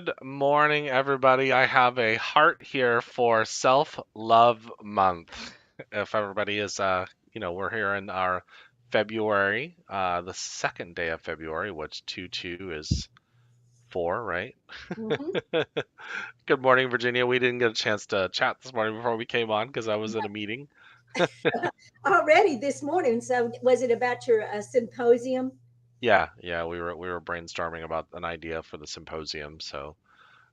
Good morning, everybody. I have a heart here for Self-Love Month. If everybody is, we're here in our February, the second day of February, which 2-2 is 4, right? Mhm. Good morning, Virginia. We didn't get a chance to chat this morning before we came on because I was in a meeting. Already this morning. So, was it about your symposium? Yeah, we were brainstorming about an idea for the symposium, so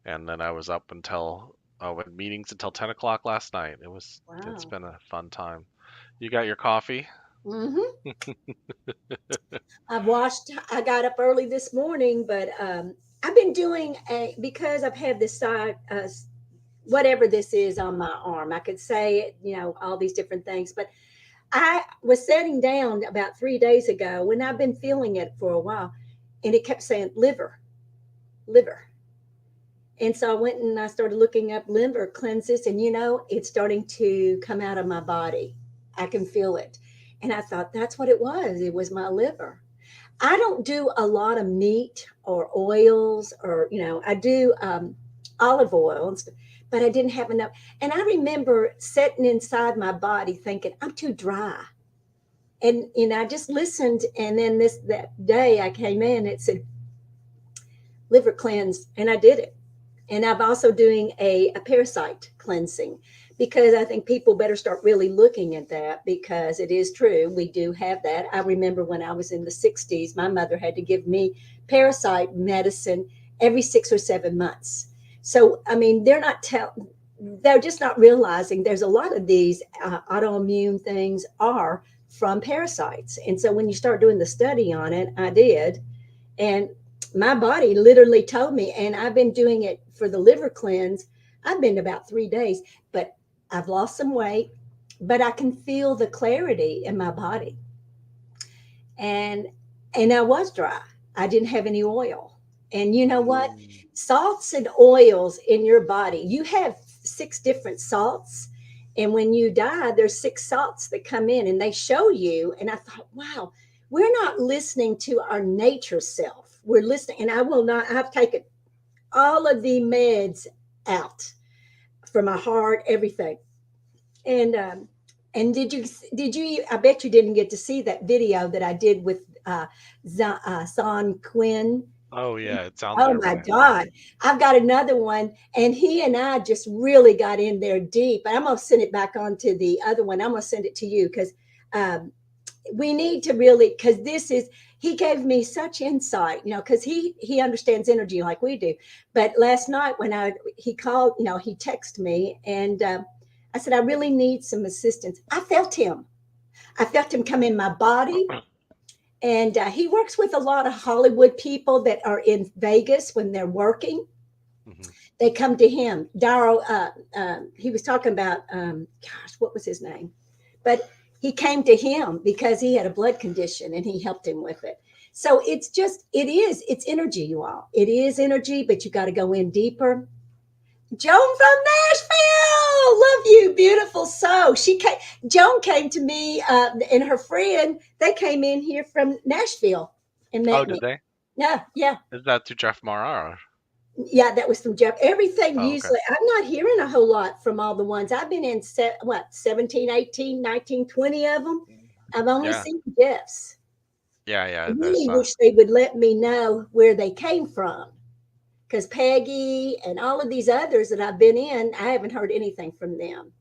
and then I was up until with meetings until 10 o'clock last night. It's Wow. been a fun time. You got your coffee? hmm I got up early this morning, but I've been doing because I've had this side, whatever this is on my arm. I could say it, all these different things, but I was sitting down about 3 days ago when I've been feeling it for a while, and it kept saying liver, liver. And so I went and I started looking up liver cleanses, and it's starting to come out of my body. I can feel it. And I thought that's what it was. It was my liver. I don't do a lot of meat or oils, or, I do olive oil and stuff, but I didn't have enough. And I remember sitting inside my body thinking, I'm too dry. And, I just listened. And then that day I came in, it said liver cleanse, and I did it. And I'm also doing a parasite cleansing because I think people better start really looking at that, because it is true. We do have that. I remember when I was in the 60s, my mother had to give me parasite medicine every 6 or 7 months. So, I mean, they're just not realizing there's a lot of these autoimmune things are from parasites. And so when you start doing the study on it, I did. And my body literally told me, and I've been doing it for the liver cleanse. I've been about 3 days, but I've lost some weight, but I can feel the clarity in my body. And I was dry. I didn't have any oil. And you know what? Mm. Salts and oils in your body. You have 6 different salts. And when you die, there's 6 salts that come in and they show you. And I thought, wow, we're not listening to our nature self. We're listening. And I will not, I've taken all of the meds out for my heart, everything. And and I bet you didn't get to see that video that I did with Zon Quinn. Oh yeah, it sounds Oh that my way. Yeah. God. I've got another one. And he and I just really got in there deep. And I'm going to send it back on to the other one. I'm going to send it to you because um, we need to really, because he gave me such insight, because he understands energy like we do. But last night when he called, he texted me, and I said, I really need some assistance. I felt him come in my body. And he works with a lot of Hollywood people that are in Vegas when they're working. Hmm. They come to him. Darrow, he was talking about, gosh, what was his name? But he came to him because he had a blood condition and he helped him with it. So it's energy, you all. It is energy, but you got to go in deeper. Joan from Nashville, love you, beautiful soul. Joan came to me, and her friend. They came in here from Nashville and Oh, met did me. they? Yeah, yeah, Is that through Jeff Marara? yeah. That was from Jeff. Everything Oh, okay. usually, I'm not hearing a whole lot from all the ones I've been in. 17, 18, 19, 20 of them. I've only Yeah, seen Jeff's. I yeah. really wish they would let me know where they came from, because Peggy and all of these others that I've been in, I haven't heard anything from them.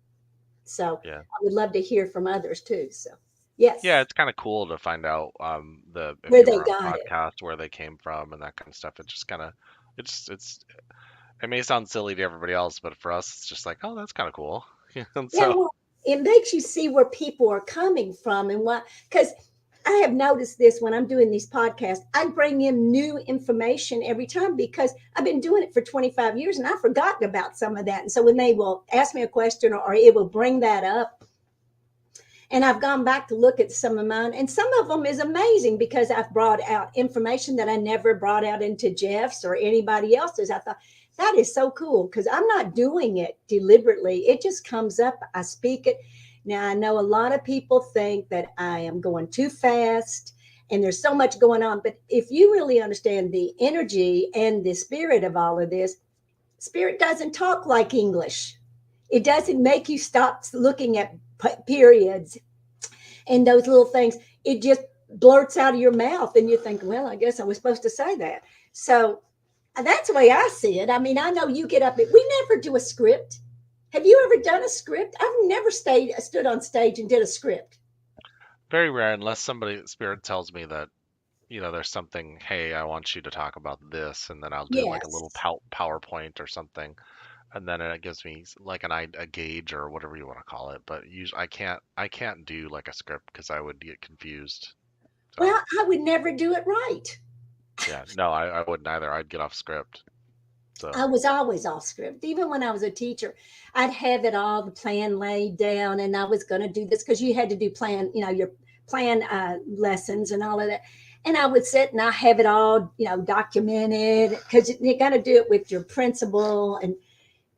So Yeah, I would love to hear from others too. So yeah. yes, It's kind of cool to find out the if where you they were on a got it. podcast where they came from and that kind of stuff. It just kind of it's it may sound silly to everybody else, but for us, it's just like, oh, that's kind of cool. And Yeah, so well, it makes you see where people are coming from and what, because I have noticed this when I'm doing these podcasts. I bring in new information every time because I've been doing it for 25 years and I've forgotten about some of that. And so when they will ask me a question, or it will bring that up, and I've gone back to look at some of mine, and some of them is amazing because I've brought out information that I never brought out into Jeff's or anybody else's. I thought that is so cool because I'm not doing it deliberately. It just comes up. I speak it. Now I know a lot of people think that I am going too fast and there's so much going on. But if you really understand the energy and the spirit of all of this, spirit doesn't talk like English. It doesn't make you stop looking at periods and those little things. It just blurts out of your mouth, and you think, well, I guess I was supposed to say that. So that's the way I see it. I mean, I know you get up, we never do a script. Have you ever done a script? I've never stood on stage and did a script. Very rare, unless somebody spirit tells me that, there's something, hey, I want you to talk about this, and then I'll do like a little Yes. PowerPoint or something, and then it gives me like a gauge or whatever you want to call it. But usually I can't do like a script because I would get confused. So Well, I would never do it right. yeah, no, I wouldn't either. I'd get off script. So I was always off script. Even when I was a teacher, I'd have it all, the plan laid down, and I was going to do this because you had to do plan, your plan lessons and all of that. And I would sit and I have it all, documented because you got to do it with your principal. And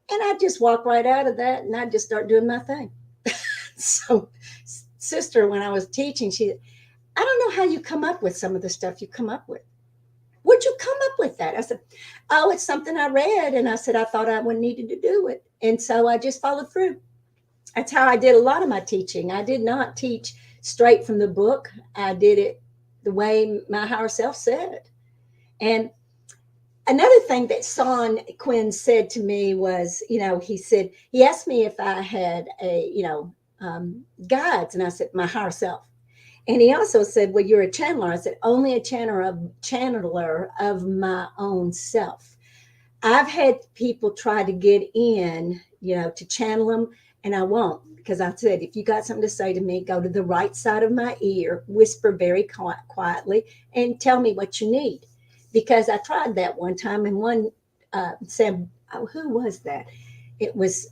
I just walk right out of that and I just start doing my thing. So, sister, when I was teaching, I don't know how you come up with some of the stuff you come up with. Where'd you come up with that? I said, oh, it's something I read. And I said, I thought I would needed to do it. And so I just followed through. That's how I did a lot of my teaching. I did not teach straight from the book. I did it the way my higher self said. And another thing that Son Quinn said to me was, he asked me if I had guides. And I said, my higher self. And he also said, well, you're a channeler. I said, only a channeler of my own self. I've had people try to get in, to channel them, and I won't because I said, if you got something to say to me, go to the right side of my ear, whisper very quietly, and tell me what you need. Because I tried that one time, and one said, oh, who was that? It was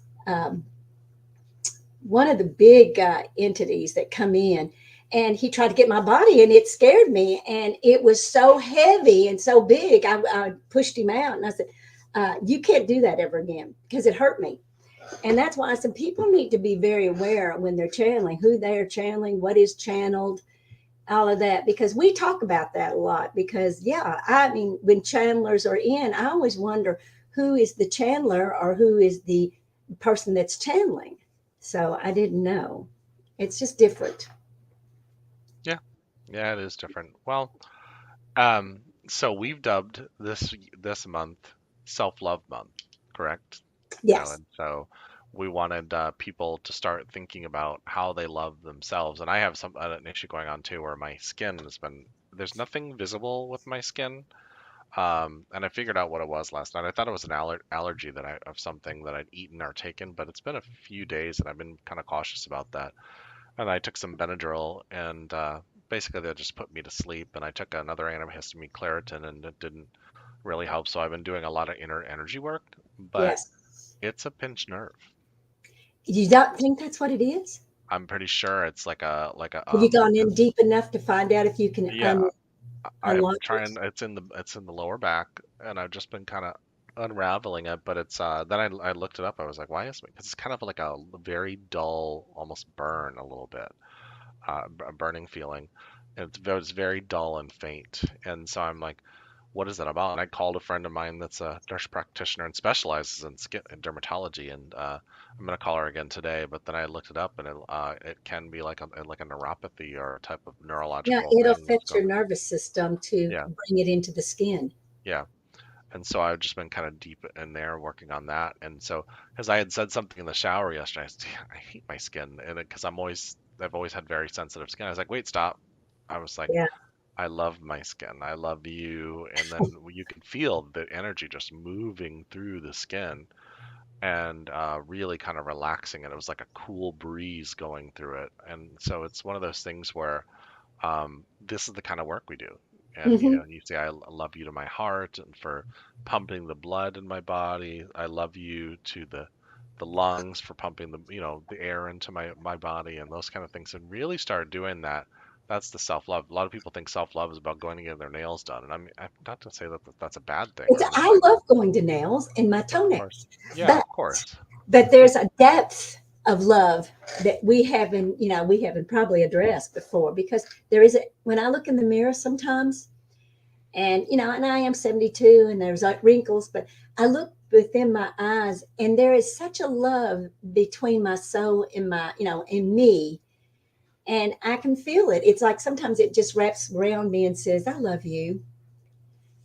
one of the big entities that come in, and he tried to get my body, and it scared me, and it was so heavy and so big. I pushed him out, and I said, you can't do that ever again because it hurt me. And that's why I said people need to be very aware when they're channeling, who they are channeling, what is channeled, all of that, because we talk about that a lot. Because yeah, I mean, when channelers are in, I always wonder who is the channeler or who is the person that's channeling. So I didn't know. It's just different. yeah, yeah, it is different. Well, um, so we've dubbed this month Self-Love Month, correct? Yes. And so we wanted people to start thinking about how they love themselves. And I have an issue going on too, where my skin has been there's nothing visible with my skin. And I figured out what it was last night. I thought it was an allergy of something that I'd eaten or taken, but it's been a few days and I've been kind of cautious about that. And I took some Benadryl, and basically that just put me to sleep. And I took another antihistamine, Claritin, and it didn't really help. So I've been doing a lot of inner energy work, but Yes. it's a pinched nerve. You don't think that's what it is? I'm pretty sure it's Have you gone in it's deep enough to find out if you can yeah, I'm unlock it? trying. It's in the lower back, and I've just been kind of unraveling it. But it's then I looked it up. I was like, why is it? Because it's kind of like a very dull, almost burn a little bit, a burning feeling. And it's very dull and faint. And so I'm like, what is that about? And I called a friend of mine that's a nurse practitioner and specializes in skin and dermatology, and I'm gonna call her again today. But then I looked it up, and it can be like a neuropathy or a type of Yeah, neurological it'll thing that's affect going. your nervous system to Yeah, bring it into the skin. yeah. And so I've just been kind of deep in there working on that. And so, because I had said something in the shower yesterday, I said, "Yeah, I hate my skin," and because I've always had very sensitive skin. I was like, wait, stop. I was like, Yeah. I love my skin. I love you. And then you can feel the energy just moving through the skin and really kind of relaxing. And it was like a cool breeze going through it. And so it's one of those things where this is the kind of work we do. And Hmm. you say, I love you to my heart and for pumping the blood in my body. I love you to the lungs for pumping the air into my body and those kind of things. And really start doing that. That's the self-love. A lot of people think self-love is about going to get their nails done. And I'm not to say that that's a bad thing or I anything. love going to nails and my Of course. toenails, Yeah, but of course. there's a depth of love that we haven't probably addressed before, because there is a when I look in the mirror sometimes, and I am 72 and there's like wrinkles, but I look within my eyes and there is such a love between my soul and in me, and I can feel it. It's like sometimes it just wraps around me and says, I love you.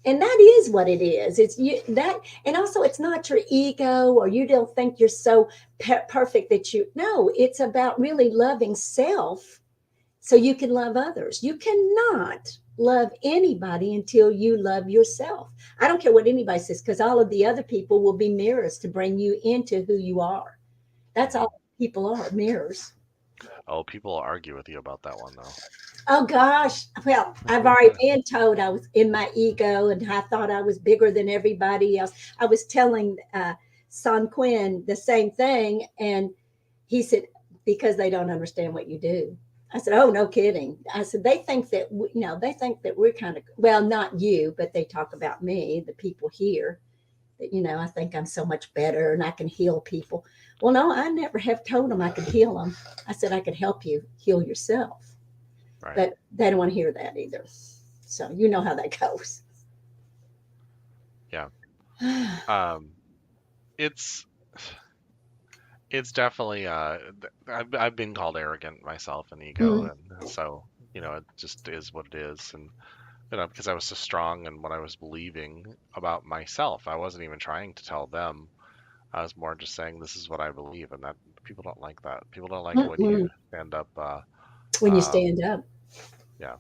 And that is what it is. It's you that, and also it's not your ego, or you don't think you're so perfect that you, no, it's about really loving self so you can love others. You cannot love anybody until you love yourself. I don't care what anybody says, because all of the other people will be mirrors to bring you into who you are. That's Hmm. all people are, mirrors. Oh, people argue with you about that one though. Oh gosh. Well, I've already been told I was in my ego and I thought I was bigger than everybody else. I was telling Son Quinn the same thing, and he said, because they don't understand what you do. I said, oh, no kidding. I said, they think that, they think that we're kind of, well, not you, but they talk about me, the people here, that, I think I'm so much better and I can heal people. Well, no, I never have told them I could heal them. I said, I could help you heal yourself. Right. But they don't want to hear that either. So you know how that goes. Yeah. Um, it's it's definitely I've been called arrogant myself and ego, Mm, and so it just is what it is. And because I was so strong in what I was believing about myself, I wasn't even trying to tell them. I was more just saying this is what I believe, and that people don't like that. People don't like it when you mm-mm. stand up. When you Um, stand up, yeah,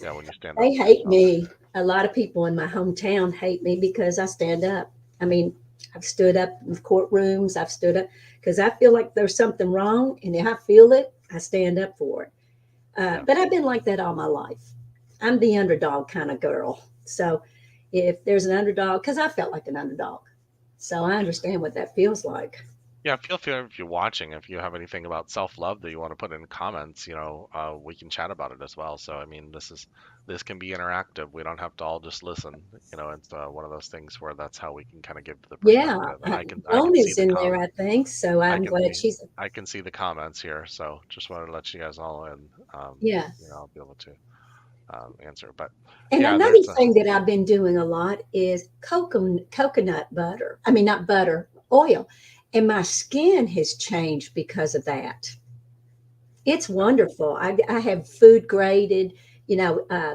yeah, when you stand up they for hate yourself. me. A lot of people in my hometown hate me because I stand up. I mean, I've stood up in courtrooms. I've stood up because I feel like there's something wrong, and if I feel it, I stand up for it. Yeah, But I've been like that all my life. I'm the underdog kind of girl. So if there's an underdog, because I felt like an underdog, so I understand what that feels like. yeah. Feel free if you're watching. If you have anything about self-love that you want to put in comments, we can chat about it as well. So I mean, this can be interactive. We don't have to all just listen. It's one of those things where that's how we can kind of give the Yeah, perspective. And I can Joan see is the in there, I think. So I I'm can glad see she's. I can see the comments here. So just wanted to let you guys know, and Yeah. I'll be able to answer. But And yeah, another there's a thing that I've been doing a lot is coconut butter. I mean, not butter, oil. And my skin has changed because of that. It's uh, wonderful. I have food graded,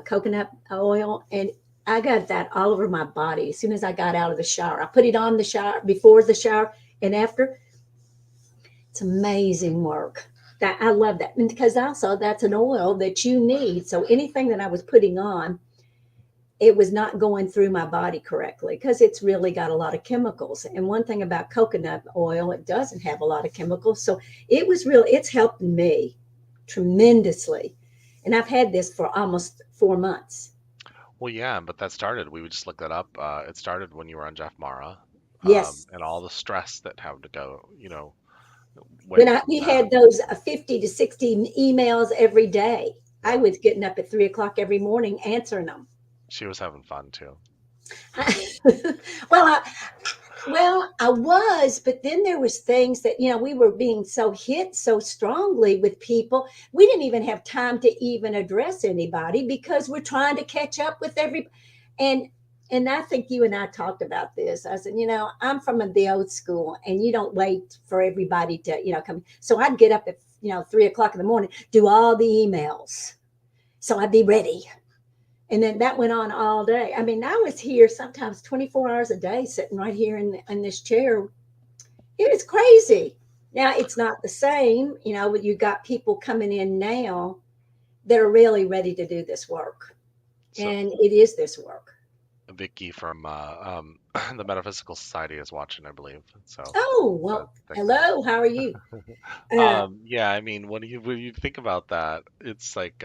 coconut oil, and I got that all over my body as soon as I got out of the shower. I put it on the shower, before the shower, and after. It's amazing work. That I love that, and because also that's an oil that you need. So anything that I was putting on, it was not going through my body correctly because it's really got a lot of chemicals. And one thing about coconut oil, it doesn't have a lot of chemicals. So it's helped me tremendously. And I've had this for almost 4 months. well, yeah, but that started. We would just look that up. It started when you were on Jeff Mara, Yes. and all the stress that had to go, When went from we that. had those 50 to 60 emails every day, I Yeah, was getting up at 3 o'clock every morning answering them. she was having fun too. well, I was, but then there was things that we were being so hit so strongly with people. We didn't even have time to even address anybody because we're trying to catch up with every, and and I think you and I talked about this. I said, I'm from the old school, and you don't wait for everybody to come. So I'd get up at 3 o'clock in the morning, do all the emails, so I'd be ready, and then that went on all day. I mean, I was here sometimes 24 hours a day, sitting right here in this chair. It was crazy. Now it's not the same, you got people coming in now that are really ready to do this work. So And it is this work. Vicky from the Metaphysical Society is watching, I believe. So Oh, well, thank you. hello, how are you? Uh, Yeah, I mean, when you think about that, it's like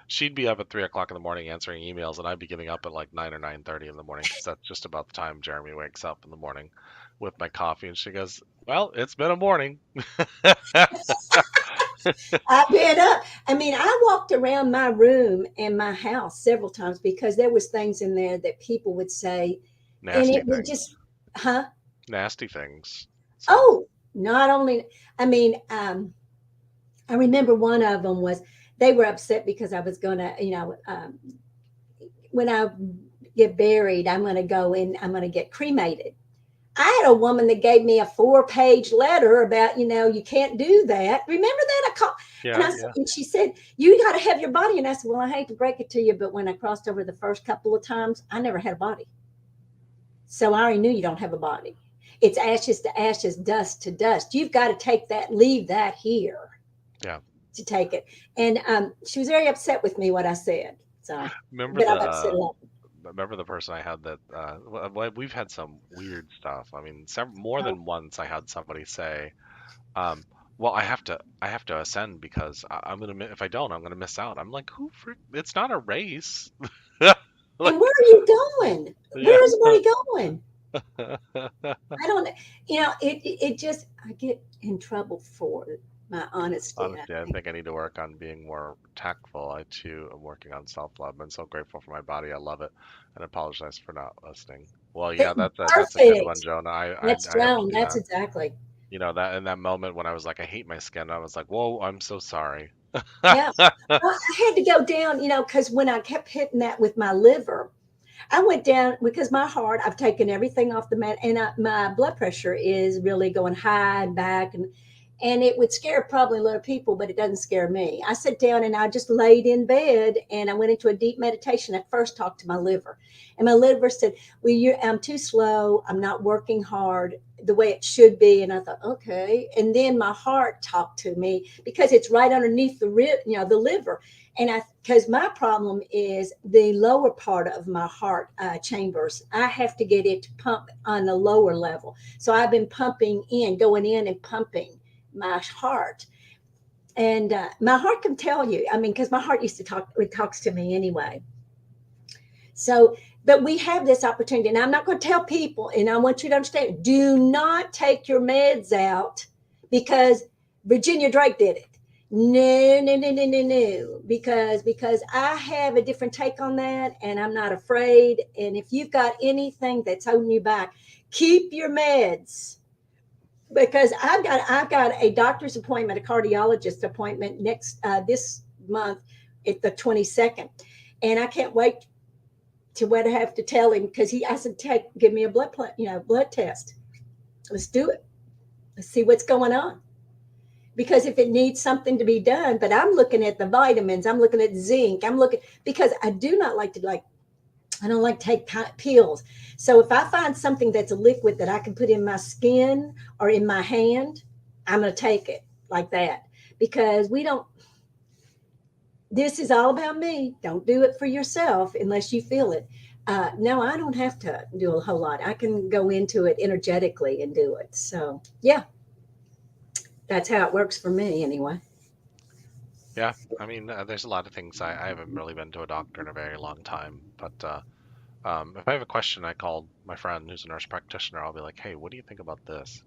she'd be up at 3 o'clock in the morning answering emails, and I'd be getting up at like 9 or 9:30 in the morning because that's just about the time Jeremy wakes up in the morning with my coffee. And she goes, "Well, it's been a morning." I've been up. I mean, I walked around my room and my house several times because there was things in there that people would say, and Nasty it would things, just, huh? nasty things. So Oh, Not only, I mean, I remember one of them was they were upset because I was going to, when I get buried, I'm going to go in, I'm going to get cremated. I had a woman that gave me a 4-page letter about, you can't do that. Remember that? And Yeah, I said, yeah, and she said, you got to have your body. And I said, well, I hate to break it to you, but when I crossed over the first couple of times, I never had a body. So I already knew you don't have a body. It's ashes to ashes, dust to dust. You've got to take that, leave that here yeah. to take it. And she was very upset with me what I said. So, Remember but the I've upset a lot. remember the person I had that we've had some weird stuff. I mean, more Oh, than once I had somebody say, um, "Well, I have to ascend because I'm gonna if I don't, I'm gonna miss out." I'm like, "Who? It's not a race." Like, and where are you going? yeah. Where is everybody going? I don't, it just, I get in trouble for my honesty. I Honestly, I think. think I need to work on being more tactful. I too am working on self-love. I'm so grateful for my body. I love it, and apologize for not listening. Well, yeah, that's a good one, Perfect. Jonah. That's I have to Joan. do That's that. exactly. That in that moment when I was like, I hate my skin, I was like, whoa, I'm so sorry. Yeah. Well, I had to go down, because when I kept hitting that with my liver, I went down because my heart, I've taken everything off the mat, and my blood pressure is really going high and back, and it would scare probably a lot of people, but it doesn't scare me. I sat down and I just laid in bed and I went into a deep meditation. At first, talked to my liver, and my liver said, "Well, I'm too slow. I'm not working hard the way it should be." And I thought, okay. And then my heart talked to me because it's right underneath the liver, and because my problem is the lower part of my heart chambers. I have to get it to pump on the lower level, so I've been pumping in, going in and pumping my heart. And my heart can tell you, I mean, because my heart used to talk, it talks to me anyway. So, but we have this opportunity, and I'm not going to tell people, and I want you to understand, do not take your meds out because Virginia Drake did it. No, no, no, no, no, no. Because I have a different take on that, and I'm not afraid. And if you've got anything that's holding you back, keep your meds, because I've got a doctor's appointment, a cardiologist appointment next this month at the 22nd, and I can't wait to what I have to tell him, because he I said, give me a blood test. Let's do it. Let's see what's going on. Because if it needs something to be done, but I'm looking at the vitamins, I'm looking at zinc, I'm looking, because I do not like to I don't like to take pills. So if I find something that's a liquid that I can put in my skin or in my hand, I'm going to take it like that, because we don't, this is all about me. Don't do it for yourself unless you feel it. No, I don't have to do a whole lot. I can go into it energetically and do it. So, yeah, that's how it works for me anyway. Yeah, I mean, there's a lot of things I haven't really been to a doctor in a very long time, but if I have a question, I call my friend who's a nurse practitioner. I'll be like, "Hey, what do you think about this?"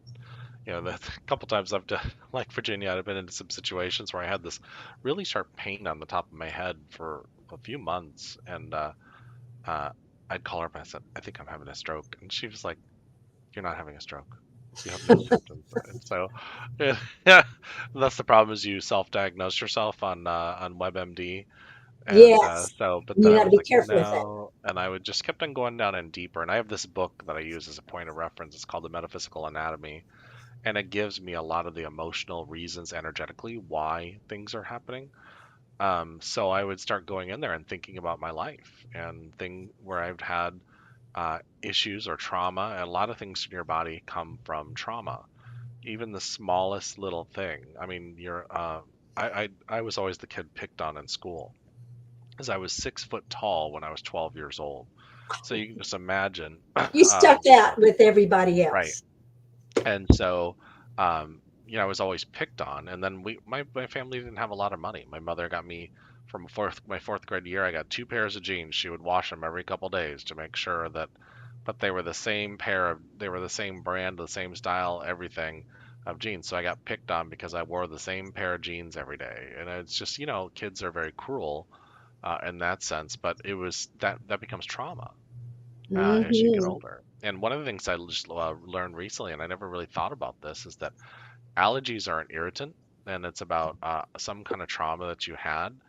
The a couple times I've done, like Virginia, I've been into some situations where I had this really sharp pain on the top of my head for a few months, and uh, I'd call her up and I said, "I think I'm having a stroke," and she was like, "You're not having a stroke. You have no symptoms." And so, yeah, that's the problem is you self-diagnose yourself on WebMD, and Yes, but then you I got to was be like, careful with it. no, and I would just kept on going down and deeper. And I have this book that I use as a point of reference. It's called The Metaphysical Anatomy, and it gives me a lot of the emotional reasons energetically why things are happening. So I would start going in there and thinking about my life and thing where I've had issues or trauma. And a lot of things in your body come from trauma, even the smallest little thing. I mean, I was always the kid picked on in school because I was 6 foot tall when I was 12 years old. So you can just imagine, You stuck out with everybody right? else. And so, I was always picked on. And then my family didn't have a lot of money. My mother got me from my fourth grade year. I got two pairs of jeans. She would wash them every couple days to make sure that, but they were the same they were the same brand, the same style, everything of jeans. So I got picked on because I wore the same pair of jeans every day. And it's just, kids are very cruel in that sense. But it was that becomes trauma. as you get Hmm. older. And one of the things I just learned recently, and I never really thought about this, is that allergies are an irritant, and it's about some kind of trauma that you had.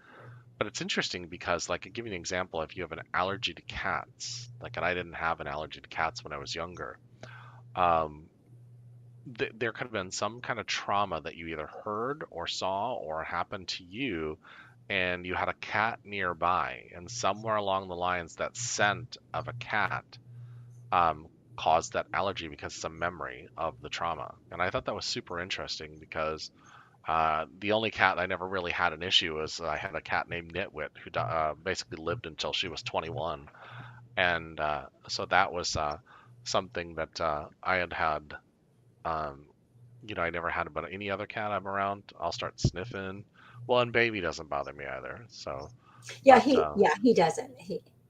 But it's interesting because, like, I'll give you an example. If you have an allergy to cats, like, and I didn't have an allergy to cats when I was younger, um, there could have been some kind of trauma that you either heard or saw or happened to you, and you had a cat nearby, and somewhere along the lines, that scent of a cat um, caused that allergy because it's a memory of the trauma. And I thought that was super interesting because the only cat I never really had an issue was I had a cat named Nitwit who basically lived until she was 21, and so that was something that I had had. Um, I never had it, but any other cat I'm around, I'll start sniffing. Well, and baby doesn't bother me either. So, Yeah, but he doesn't.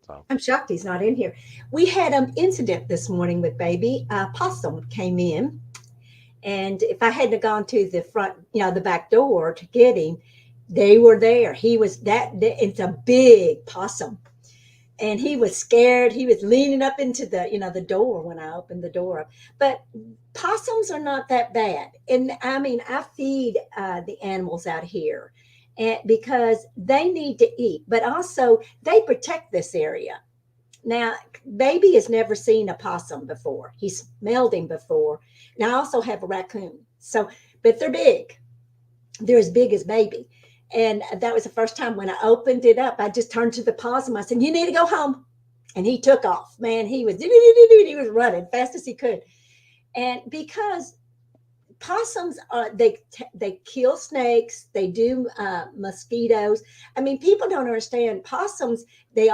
so I'm shocked he's not in here. We had an incident this morning with baby. A possum came in, and if I hadn't gone to the front, the back door to get him, they were there. He was it's a big possum, and he was scared. He was leaning up into the door when I opened the door up. But possums are not that bad, and I mean, I feed the animals out here, and because they need to eat, but also they protect this area. Now, baby has never seen a possum before. He smelled him before. Now, I also have a raccoon. So, but they're big. They're as big as baby. And that was the first time when I opened it up, I just turned to the possum. I said, "You need to go home." And he took off. Man, he was running fast as he could. And because possums are they kill snakes, they do mosquitoes. I mean, people don't understand possums. They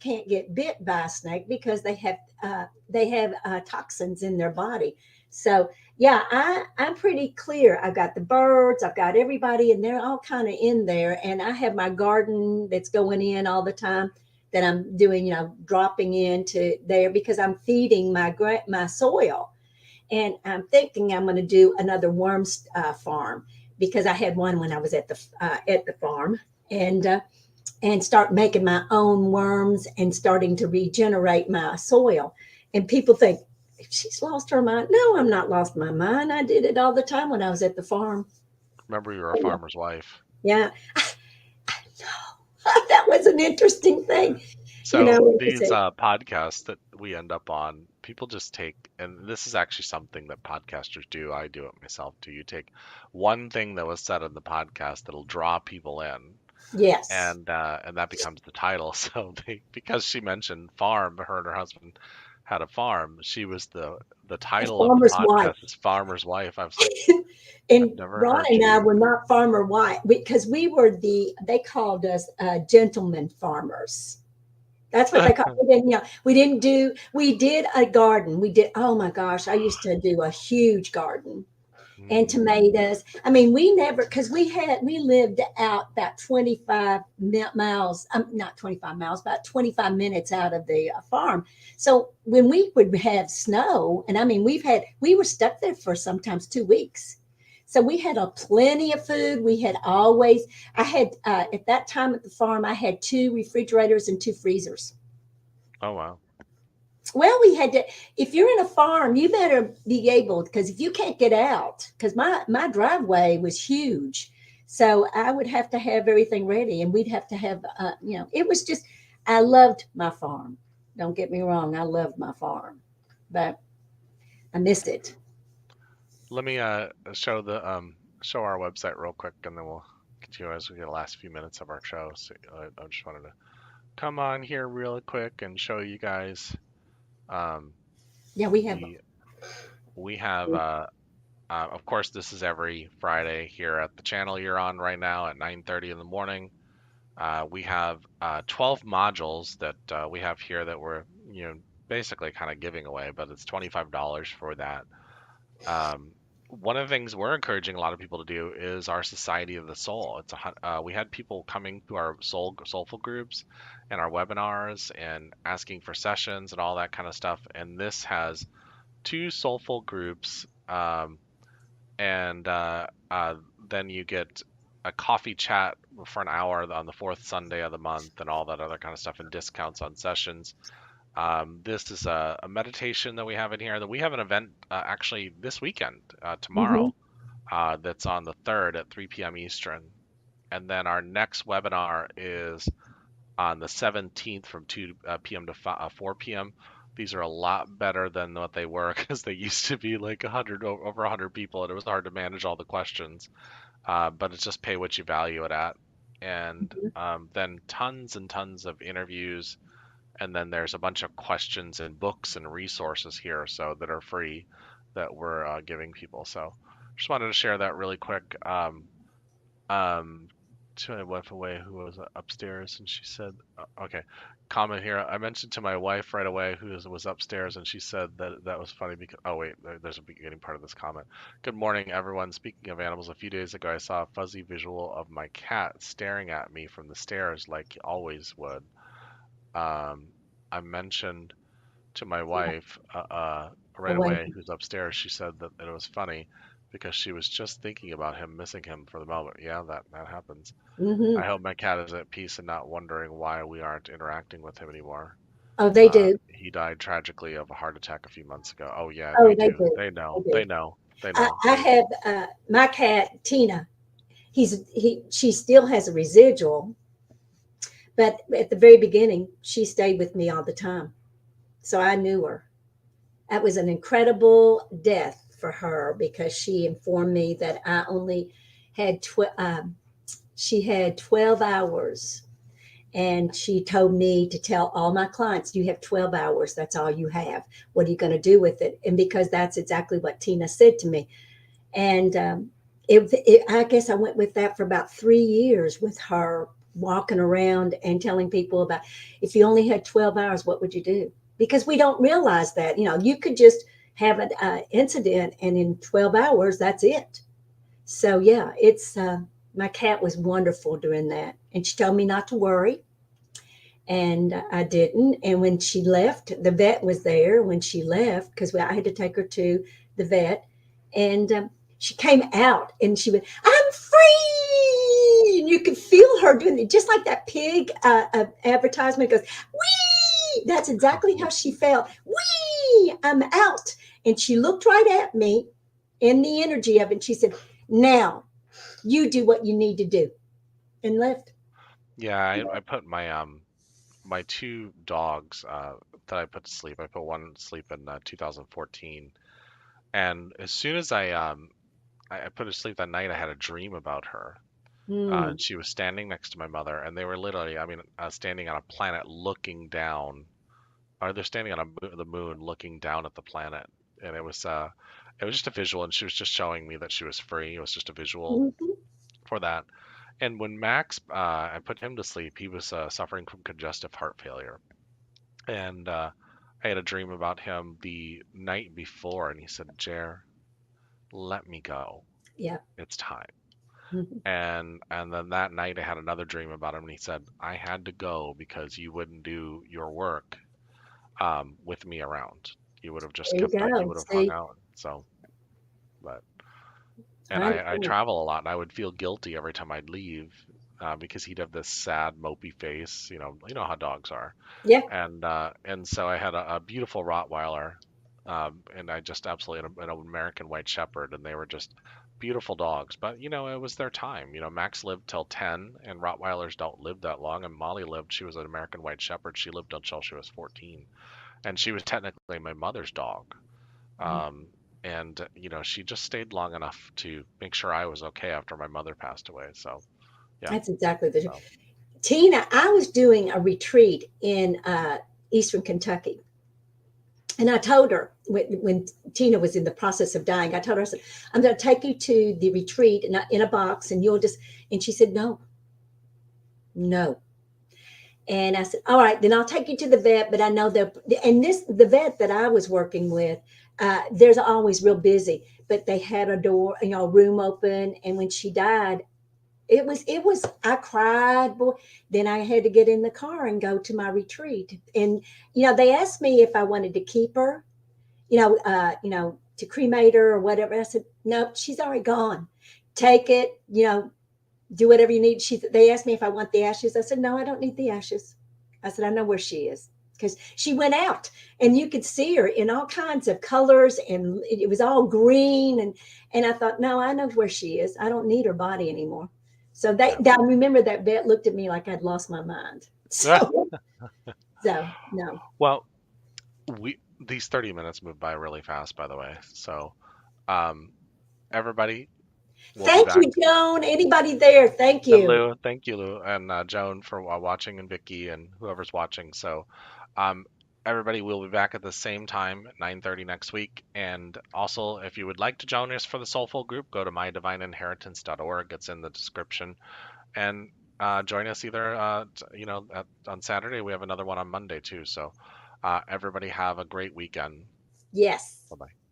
can't get bit by a snake because they have toxins in their body. So yeah, I'm pretty clear. I've got the birds, I've got everybody, and they're all kind of in there. And I have my garden that's going in all the time, that I'm doing, dropping into there because I'm feeding my soil. And I'm thinking I'm going to do another worms farm, because I had one when I was at the farm, and start making my own worms and starting to regenerate my soil. And people think, she's lost her mind. No, I'm not lost my mind. I did it all the time when I was at the farm. remember, you were a farmer's wife. Yeah, that was an interesting thing. So You these say, podcasts that we end up on, people just take, and this is actually something that podcasters do. I do it myself too. You take one thing that was said in the podcast that'll draw people in, yes, and that becomes the title. So because she mentioned farm, her and her husband had a farm. She was the a title of the farmer's wife. podcast is Farmer's Wife. I was like, I've And never Ron heard and I you. were not farmer white, because we were they called us gentlemen farmers. That's what they called. We did a garden. Oh my gosh, I used to do a huge garden, and Hmm. tomatoes. I mean, we never, because we lived out about 25 miles, not 25 miles, about 25 minutes out of the farm. So when we would have snow, and I mean, we were stuck there for sometimes 2 weeks. So we had a plenty of food. I had, at that time at the farm, I had two refrigerators and two freezers. Oh wow. Well, we had to. If you're in a farm, you better be able, because if you can't get out, because my driveway was huge, so I would have to have everything ready, and we'd have to have, it was just. I loved my farm. Don't get me wrong, I loved my farm, but I missed it. Let me show our website real quick, and then we'll continue as we get the last few minutes of our show. So I just wanted to come on here real quick and show you guys um, Yeah, we have. the we have of course this is every Friday here at the channel you're on right now at 9:30 in the morning. We have 12 modules that we have here that we're basically kind of giving away, but it's $25 for that. Um, One of the things we're encouraging a lot of people to do is our Society of the Soul. We had people coming through our soulful groups and our webinars and asking for sessions and all that kind of stuff. And this has two soulful groups, and then you get a coffee chat for an hour on the fourth Sunday of the month and all that other kind of stuff, and discounts on sessions. This is a meditation that we have in here. That we have an event actually this weekend, Hmm. tomorrow, that's on the 3rd at 3 p.m. Eastern. And then our next webinar is on the 17th from 2 p.m. to 4 p.m. These are a lot better than what they were because they used to be like 100 over 100 people, and it was hard to manage all the questions. But it's just pay what you value it at, and then tons and tons of interviews, and then there's a bunch of questions and books and resources here, so that are free that we're giving people. So just wanted to share that really quick. Um, to my wife away who was upstairs, and she said, "Okay." Comment here. I mentioned to my wife right away who was upstairs, and she said that that was funny because. Oh wait, there's a beginning part of this comment. Good morning, everyone. Speaking of animals, a few days ago I saw a fuzzy visual of my cat staring at me from the stairs like he always would. Um, I mentioned to my Yeah, wife right away. away, who's upstairs. She said that it was funny because she was just thinking about him, missing him for the moment. Yeah, that happens. Hmm. I hope my cat is at peace and not wondering why we aren't interacting with him anymore. Oh, they do. He died tragically of a heart attack a few months ago. Oh yeah, Oh, they they do. do. They They know. do. They know. They I, know. I have my cat Tina. She still has a residual, but at the very beginning, she stayed with me all the time, so I knew her. That was an incredible death for her because she informed me that I only had she had 12 hours, and she told me to tell all my clients, you have 12 hours, that's all you have, what are you going to do with it? And because that's exactly what Tina said to me. And I guess I went with that for about 3 years with her, walking around and telling people about, if you only had 12 hours, what would you do? Because we don't realize that, you could just have an incident, and in 12 hours, that's it. So, yeah, my cat was wonderful during that. And she told me not to worry. And I didn't. And when she left, the vet was there when she left because I had to take her to the vet. And she came out and she went, "I'm free." And you could feel her doing it, just like that pig advertisement goes, "Wee." That's exactly how she felt. "Wee, I'm out." And she looked right at me in the energy of it. And she said, "Now you do what you need to do," and left. Yeah, I put my two dogs that I put to sleep. I put one to sleep in 2014, and as soon as I put her to sleep that night, I had a dream about her. Mm, And she was standing next to my mother, and they were literally, I mean, standing on a planet looking down, or they're standing on the moon looking down at the planet, and it was just a visual, and she was just showing me that she was free. It was just a visual mhm. for that. And when Max, I put him to sleep, he was suffering from congestive heart failure, and I had a dream about him the night before, and he said, "Jer, let me go. Yeah. It's time." Mhm. And then that night I had another dream about him, and he said, "I had to go because you wouldn't do your work with me around. You would have just There you kept that. You go. would have hung See, out." So, but and I I understand. travel a lot, and I would feel guilty every time I'd leave because he'd have this sad, mopey face. You know how dogs are. Yeah, And so I had a beautiful Rottweiler, and I just absolutely an American White Shepherd, and they were just beautiful dogs. But it was their time. Max lived till 10, and Rottweilers don't live that long. And Molly lived. She was an American White Shepherd. She lived until she was 14, and she was technically my mother's dog. Um, and she just stayed long enough to make sure I was okay after my mother passed away. So yeah. that's exactly the So Tina. I was doing a retreat in Eastern Kentucky, and I told her when Tina was in the process of dying, I told her, I said, "I'm going to take you to the retreat in a box, and you'll just." And she said, "No, no." And I said, "All right, then I'll take you to the vet, but I know they're," and the vet that I was working with, there's always real busy, but they had a door, a room open, and when she died, it was I cried, boy. Then I had to get in the car and go to my retreat. And they asked me if I wanted to keep her, to cremate her or whatever. I said, "No, she's already gone. Take it, do whatever you need." They asked me if I want the ashes. I said, "No, I don't need the ashes." I said, "I know where she is." because she went out and you could see her in all kinds of colors and it was all green and I thought, no, I know where she is. I don't need her body anymore. So Yeah. I remember that vet looked at me like I'd lost my mind. So no. Well, we these 30 minutes move by really fast, by the way. So, um, everybody, we'll be Thank back. you, Joan. Anybody there? Thank And you. Lou, thank you, Lou, and Joan for watching, and Vicky, and whoever's watching. So, um, everybody, we'll be back at the same time at 9:30 next week. And also, if you would like to join us for the Soulful Group, go to mydivineinheritance.org. It's in the description, and join us either, on Saturday. We have another one on Monday too. So, everybody have a great weekend. Yes. Bye bye.